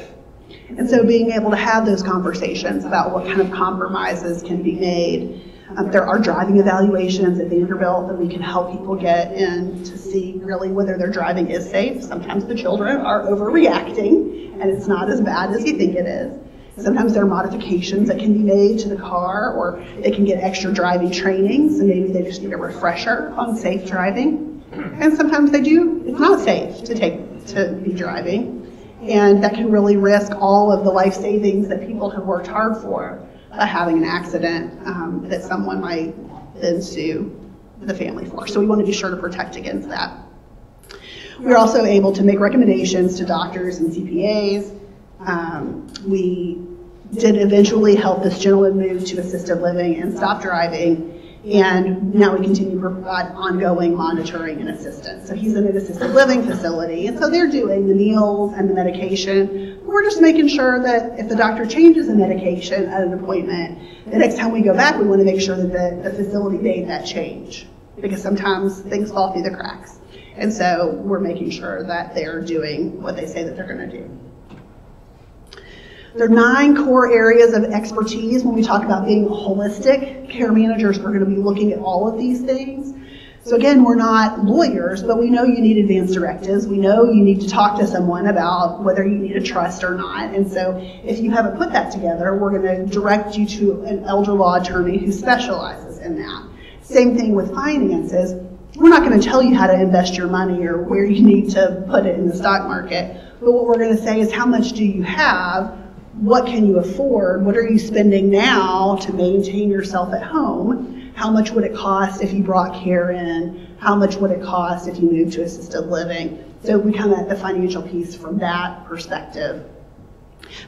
And so being able to have those conversations about what kind of compromises can be made. There are driving evaluations at Vanderbilt that we can help people get in to see really whether their driving is safe. Sometimes the children are overreacting and it's not as bad as you think it is. Sometimes there are modifications that can be made to the car, or they can get extra driving training, so maybe they just need a refresher on safe driving. And sometimes it's not safe to be driving, and that can really risk all of the life savings that people have worked hard for by having an accident that someone might then sue the family for. So we want to be sure to protect against that. We're also able to make recommendations to doctors and CPAs. We did eventually help this gentleman move to assisted living and stop driving, and now we continue to provide ongoing monitoring and assistance. So he's in an assisted living facility, and so they're doing the meals and the medication. We're just making sure that if the doctor changes the medication at an appointment, the next time we go back, we want to make sure that the facility made that change, because sometimes things fall through the cracks. And so we're making sure that they're doing what they say that they're going to do. There are 9 core areas of expertise when we talk about being holistic. Care managers are going to be looking at all of these things. So again, we're not lawyers, but we know you need advance directives. We know you need to talk to someone about whether you need a trust or not. And so if you haven't put that together, we're going to direct you to an elder law attorney who specializes in that. Same thing with finances. We're not going to tell you how to invest your money or where you need to put it in the stock market. But what we're going to say is, how much do you have? What can you afford? What are you spending now to maintain yourself at home? How much would it cost if you brought care in? How much would it cost if you moved to assisted living? So we come at the financial piece from that perspective.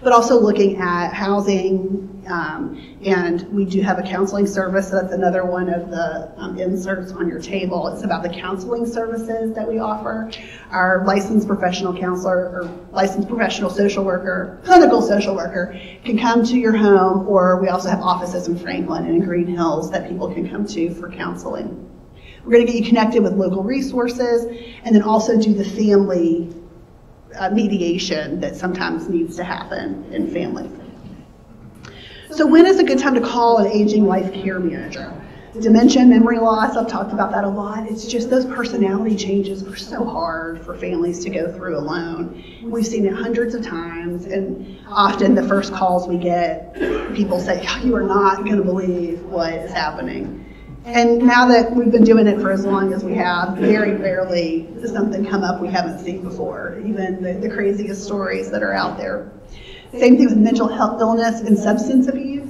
But also looking at housing, and we do have a counseling service. So that's another one of the inserts on your table. It's about the counseling services that we offer. Our licensed professional counselor or licensed professional social worker, clinical social worker, can come to your home, or we also have offices in Franklin and in Green Hills that people can come to for counseling. We're going to get you connected with local resources, and then also do the family mediation that sometimes needs to happen in families. So when is a good time to call an aging life care manager? Dementia, memory loss, I've talked about that a lot. It's just those personality changes are so hard for families to go through alone. We've seen it hundreds of times, and often the first calls we get, people say, "You are not going to believe what is happening." And now that we've been doing it for as long as we have, very rarely does something come up we haven't seen before, even the craziest stories that are out there. Same thing with mental health illness and substance abuse.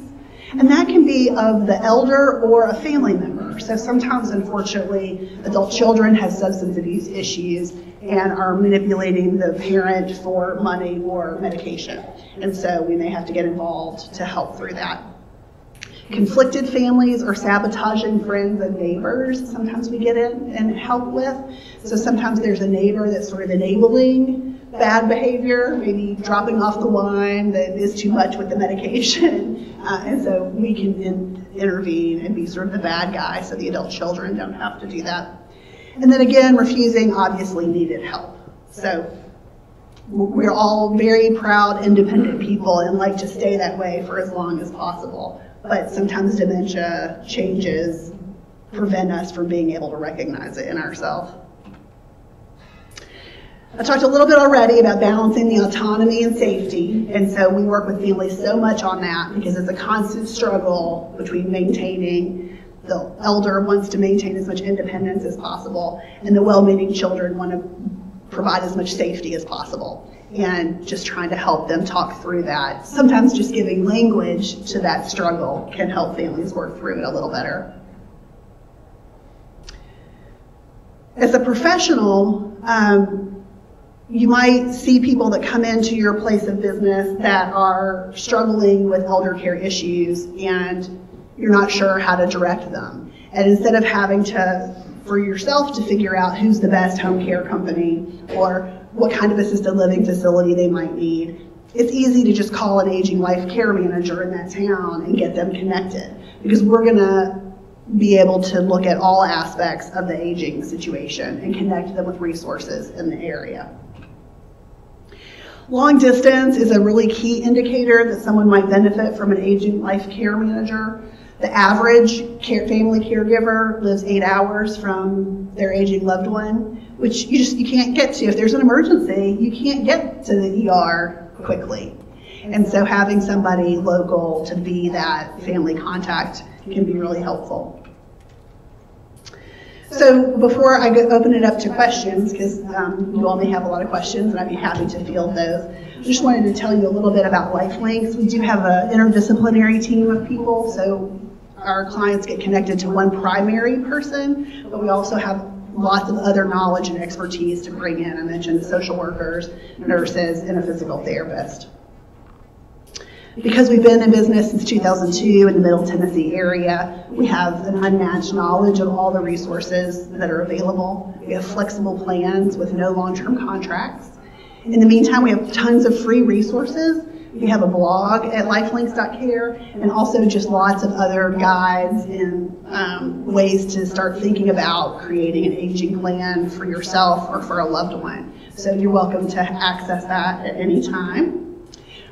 And that can be of the elder or a family member. So sometimes, unfortunately, adult children have substance abuse issues and are manipulating the parent for money or medication. And so we may have to get involved to help through that. Conflicted families or sabotaging friends and neighbors, sometimes we get in and help with. So sometimes there's a neighbor that's sort of enabling bad behavior, maybe dropping off the wine that is too much with the medication. And so we can intervene and be sort of the bad guy so the adult children don't have to do that. And then again, refusing obviously needed help. So we're all very proud, independent people and like to stay that way for as long as possible. But sometimes dementia changes prevent us from being able to recognize it in ourselves. I talked a little bit already about balancing the autonomy and safety, and so we work with families so much on that because it's a constant struggle between maintaining, the elder wants to maintain as much independence as possible, and the well-meaning children want to provide as much safety as possible. And just trying to help them talk through that. Sometimes just giving language to that struggle can help families work through it a little better. As a professional, you might see people that come into your place of business that are struggling with elder care issues and you're not sure how to direct them. And instead of having to, for yourself to figure out who's the best home care company or what kind of assisted living facility they might need, it's easy to just call an aging life care manager in that town and get them connected, because we're going to be able to look at all aspects of the aging situation and connect them with resources in the area. Long distance is a really key indicator that someone might benefit from an aging life care manager. The average family caregiver lives 8 hours from their aging loved one, which you can't get to. If there's an emergency, you can't get to the ER quickly. And so having somebody local to be that family contact can be really helpful. So before I open it up to questions, because you all may have a lot of questions and I'd be happy to field those, I just wanted to tell you a little bit about LifeLinks. We do have an interdisciplinary team of people, so our clients get connected to one primary person, but we also have lots of other knowledge and expertise to bring in. I mentioned social workers, nurses, and a physical therapist. Because we've been in business since 2002 in the Middle Tennessee area, we have an unmatched knowledge of all the resources that are available. We have flexible plans with no long-term contracts. In the meantime, we have tons of free resources. We have a blog at lifelinks.care, and also just lots of other guides and ways to start thinking about creating an aging plan for yourself or for a loved one. So you're welcome to access that at any time.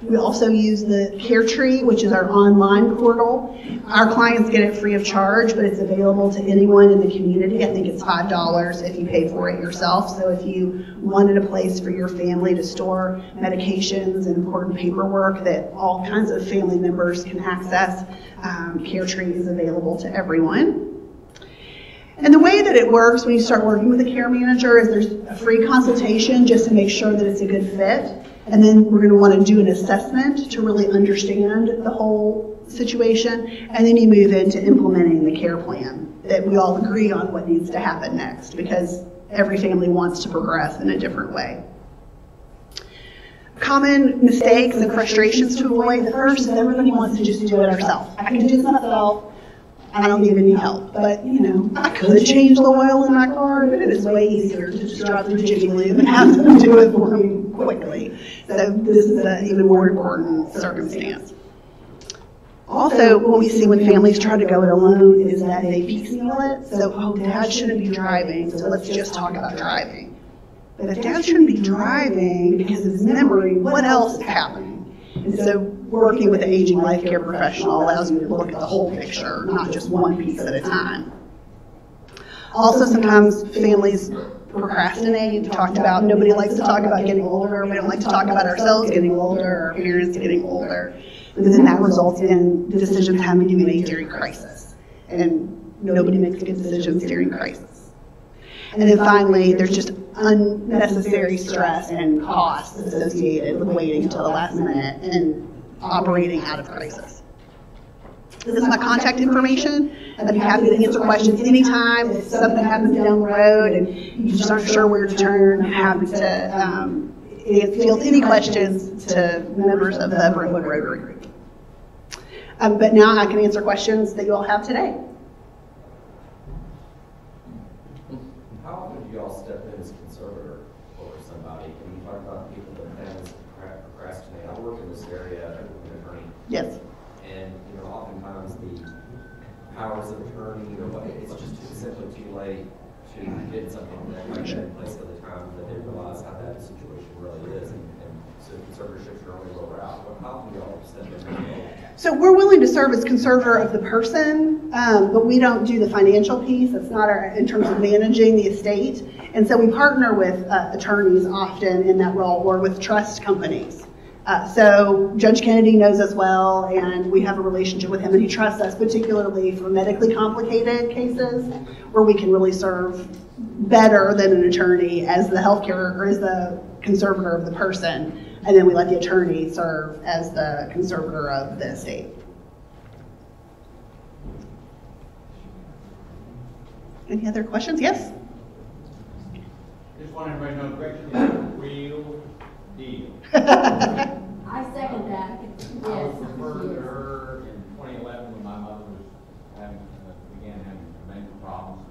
We also use the Care Tree, which is our online portal. Our clients get it free of charge, but it's available to anyone in the community. I think it's $5 if you pay for it yourself. So if you wanted a place for your family to store medications and important paperwork that all kinds of family members can access, Care Tree is available to everyone. And the way that it works when you start working with a care manager is there's a free consultation just to make sure that it's a good fit. And then we're going to want to do an assessment to really understand the whole situation. And then you move into implementing the care plan that we all agree on what needs to happen next, because every family wants to progress in a different way. Common mistakes and frustrations to avoid. The first is everybody wants to just do it ourselves. I can do this myself. I don't need any help. But, you know, I could change the oil in my car, but it is way easier to just drive through Jiffy Lube and have them do it for me quickly. So this is an even more important circumstance. Also, what we see when families try to go it alone is that they piecemeal it. So, oh, Dad shouldn't be driving, so let's just talk about driving. But if Dad shouldn't be driving because of his memory, what else is happening? And so working with an aging life care professional allows you to look at the whole picture, not just one piece at a time. Also, sometimes families procrastinate. We talked about nobody likes to talk about getting older. We don't like to talk about ourselves getting older, our parents getting older. And then that results in decisions having to be made during crisis. And nobody makes good decisions during crisis. And then finally, there's just unnecessary stress and costs associated with waiting until the last minute and operating out of crisis. This is my contact information, and I'd be happy to answer questions anytime. If something happens down the road and you just aren't sure where to turn, I'm happy to field any questions to members of the Brentwood Rotary Group. But now I can answer questions that you all have today. How often do you all step in as conservator for somebody? When you talk about people that tend to procrastinate, I work in this area as an attorney. Yes. And you know, oftentimes the powers of attorney, or what, it's just simply too late to get something that might be in place at the time that they realize how bad the situation really is, and so conservatorships are only lower out. How can you all step in? So we're willing to serve as conservator of the person, but we don't do the financial piece. It's not our, in terms of managing the estate. And so we partner with attorneys often in that role, or with trust companies. So Judge Kennedy knows us well, and we have a relationship with him, and he trusts us, particularly for medically complicated cases, where we can really serve better than an attorney as the healthcare, or as the conservator of the person. And then we let the attorney serve as the conservator of the estate. Any other questions? Yes? Just want everybody to know Gretchen is a real deal. I second that. I was referred to her in 2011 when my mother was began having mental problems.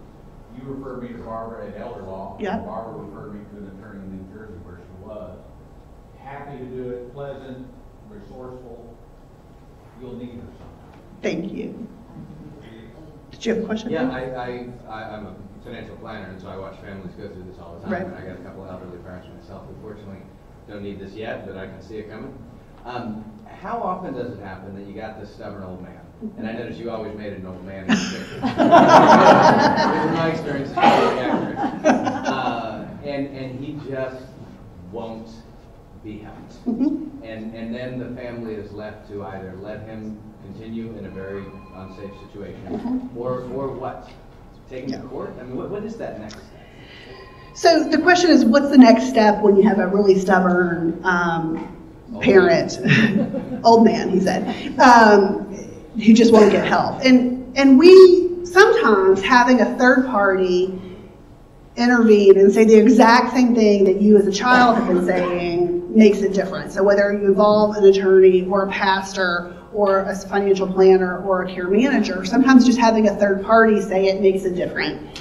You referred me to Barbara at Elder Law. Yeah. Barbara referred me to an attorney in New Jersey where she was. Happy to do it, pleasant, resourceful. You'll need her sometime. Thank you. Did you have a question? Yeah, I'm a financial planner, and so I watch families go through this all the time. Right. And I got a couple of elderly parents myself. Unfortunately, don't need this yet, but I can see it coming. How often does it happen that you got this stubborn old man? And I notice you always made an old man in your picture. In my experience, it's very accurate. And he just won't be helped. And then the family is left to either let him continue in a very unsafe situation, or what? Take him to court? I mean, what is that next step? So the question is, what's the next step when you have a really stubborn parent, old man, he said, who just won't get help? And we sometimes, having a third party intervene and say the exact same thing that you as a child have been saying makes it different. So whether you involve an attorney or a pastor or a financial planner or a care manager, sometimes just having a third party say it makes it different.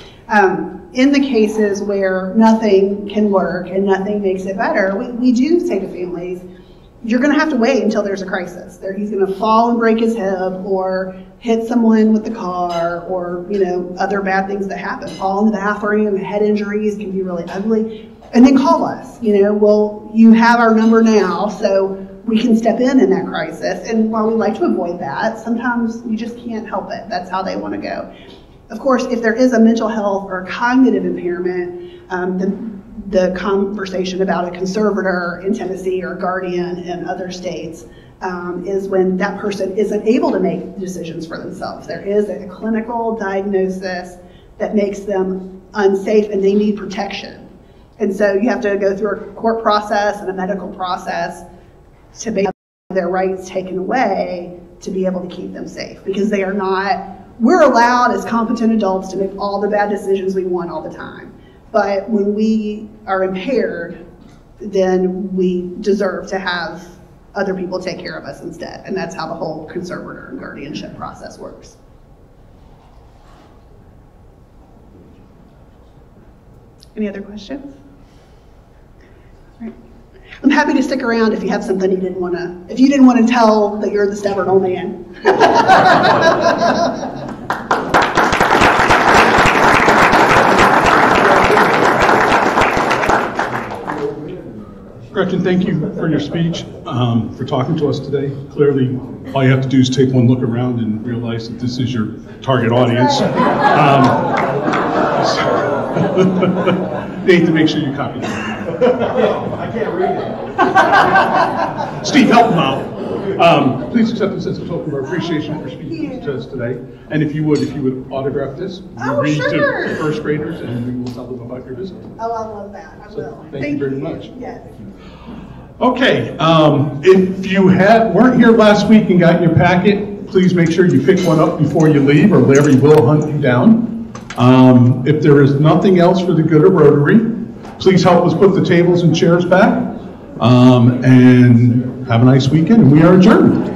In the cases where nothing can work and nothing makes it better, we do say to families, you're going to have to wait until there's a crisis. He's going to fall and break his hip or hit someone with the car or, other bad things that happen. Fall in the bathroom, head injuries can be really ugly. And then call us, well, you have our number now, so we can step in that crisis. And while we like to avoid that, sometimes you just can't help it. That's how they want to go. Of course, if there is a mental health or cognitive impairment, the conversation about a conservator in Tennessee or guardian in other states is when that person isn't able to make decisions for themselves. There is a clinical diagnosis that makes them unsafe and they need protection. And so you have to go through a court process and a medical process to have their rights taken away to be able to keep them safe, because they are not, we're allowed as competent adults to make all the bad decisions we want all the time. But when we are impaired, then we deserve to have other people take care of us instead. And that's how the whole conservator and guardianship process works. Any other questions? All right. I'm happy to stick around if you have something you didn't want to tell that you're the stubborn old man. Gretchen, thank you for your speech, for talking to us today. Clearly, all you have to do is take one look around and realize that this is your target audience. They need to make sure you copy that. I can't read it. Steve, help them out. Please accept this as a token of our appreciation for speaking to us today. And if you would autograph this, we'll read to the first graders and we will tell them about your visit. Oh, I love that. I will. Thank you very much. Yes. Okay, if you weren't here last week and got your packet, please make sure you pick one up before you leave, or Larry will hunt you down. If there is nothing else for the good of Rotary, please help us put the tables and chairs back, and have a nice weekend, and we are adjourned.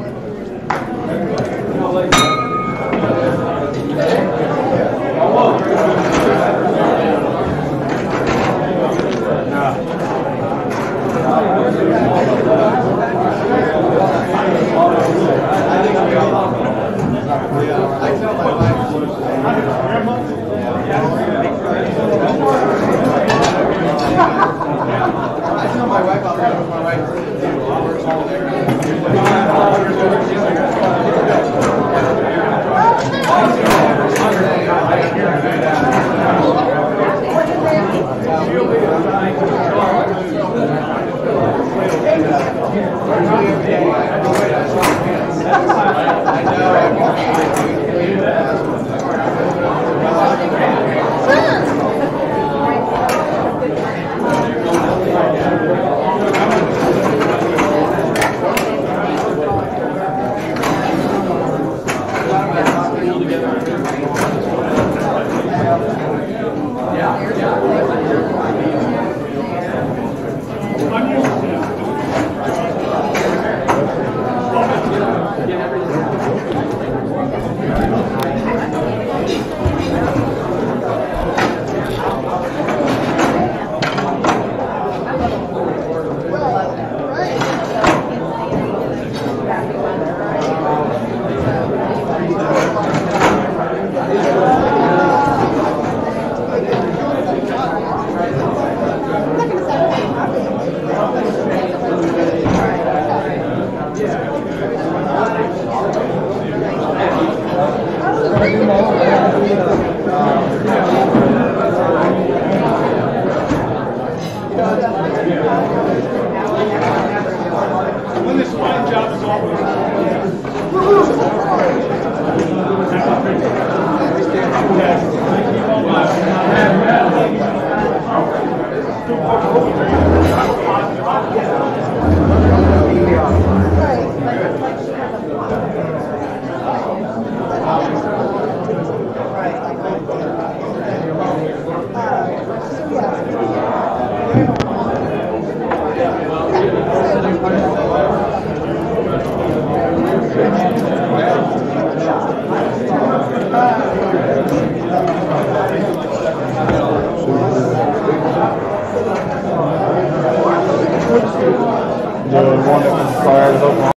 When this fine job is Yeah. everyone. Sorry I was open.